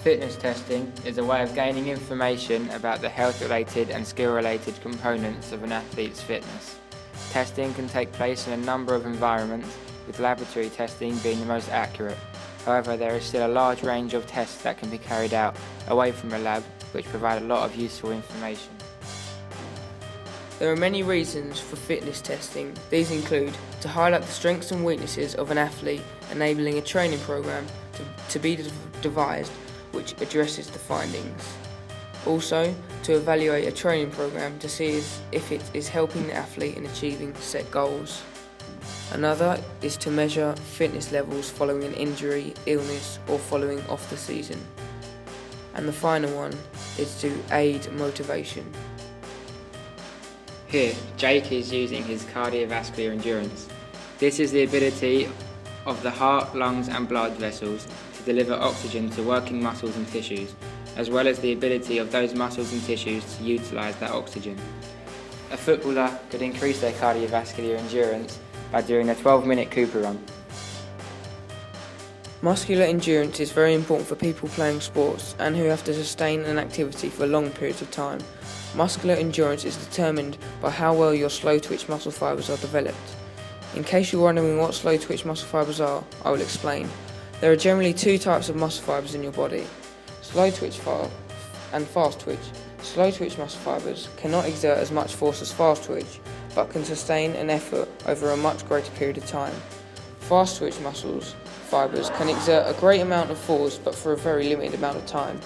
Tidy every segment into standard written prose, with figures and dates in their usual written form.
Fitness testing is a way of gaining information about the health-related and skill-related components of an athlete's fitness. Testing can take place in a number of environments, with laboratory testing being the most accurate. However, there is still a large range of tests that can be carried out away from a lab, which provide a lot of useful information. There are many reasons for fitness testing. These include to highlight the strengths and weaknesses of an athlete, enabling a training program to be devised which addresses the findings. Also, to evaluate a training program to see if it is helping the athlete in achieving set goals. Another is to measure fitness levels following an injury, illness, or following off the season. And the final one is to aid motivation. Here, Jake is using his cardiovascular endurance. This is the ability of the heart, lungs and blood vessels to deliver oxygen to working muscles and tissues, as well as the ability of those muscles and tissues to utilise that oxygen. A footballer could increase their cardiovascular endurance by doing a 12-minute Cooper run. Muscular endurance is very important for people playing sports and who have to sustain an activity for long periods of time. Muscular endurance is determined by how well your slow-twitch muscle fibres are developed. In case you're wondering what slow-twitch muscle fibres are, I will explain. There are generally two types of muscle fibres in your body: slow-twitch and fast-twitch. Slow-twitch muscle fibres cannot exert as much force as fast-twitch, but can sustain an effort over a much greater period of time. Fast-twitch muscles fibres can exert a great amount of force, but for a very limited amount of time.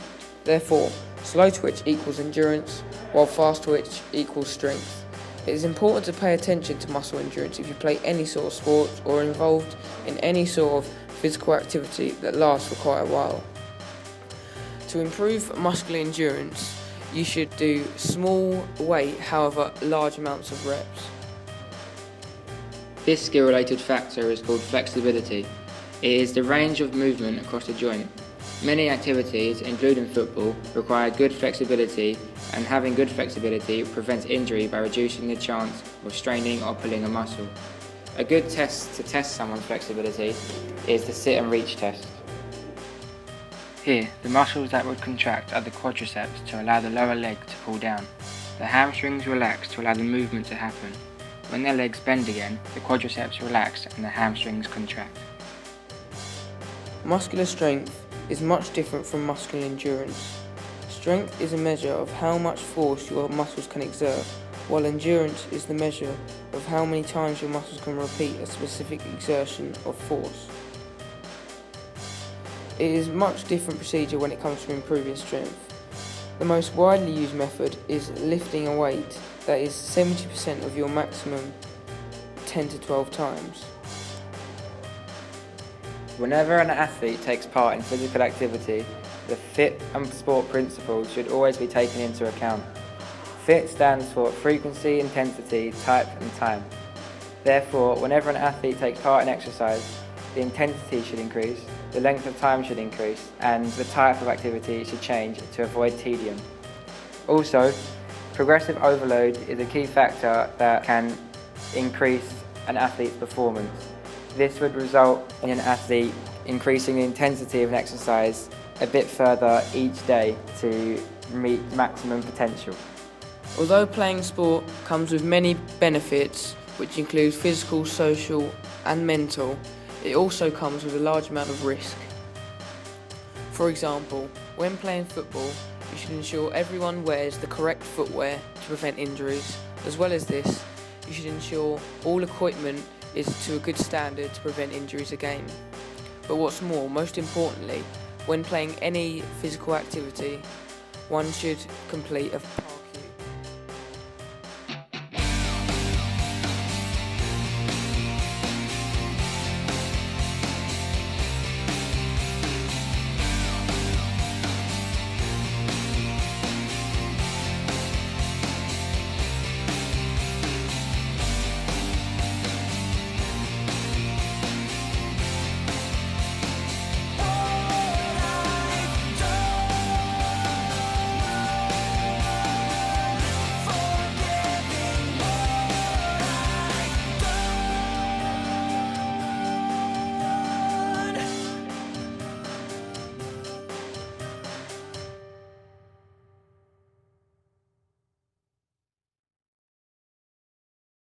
Therefore, slow-twitch equals endurance, while fast-twitch equals strength. It is important to pay attention to muscle endurance if you play any sort of sport or are involved in any sort of physical activity that lasts for quite a while. To improve muscular endurance, you should do small weight, however large amounts of reps. This skill-related factor is called flexibility. It is the range of movement across the joint. Many activities, including football, require good flexibility, and having good flexibility prevents injury by reducing the chance of straining or pulling a muscle. A good test to test someone's flexibility is the sit and reach test. Here, the muscles that would contract are the quadriceps to allow the lower leg to pull down. The hamstrings relax to allow the movement to happen. When their legs bend again, the quadriceps relax and the hamstrings contract. Muscular strength is much different from muscular endurance. Strength is a measure of how much force your muscles can exert, while endurance is the measure of how many times your muscles can repeat a specific exertion of force. It is a much different procedure when it comes to improving strength. The most widely used method is lifting a weight that is 70% of your maximum 10 to 12 times. Whenever an athlete takes part in physical activity, the FIT and sport principles should always be taken into account. FIT stands for frequency, intensity, type and time. Therefore, whenever an athlete takes part in exercise, the intensity should increase, the length of time should increase, and the type of activity should change to avoid tedium. Also, progressive overload is a key factor that can increase an athlete's performance. This would result in an athlete increasing the intensity of an exercise a bit further each day to meet maximum potential. Although playing sport comes with many benefits, which include physical, social and mental, it also comes with a large amount of risk. For example, when playing football, you should ensure everyone wears the correct footwear to prevent injuries. As well as this, you should ensure all equipment is to a good standard to prevent injuries again. But what's more, most importantly, when playing any physical activity, one should complete a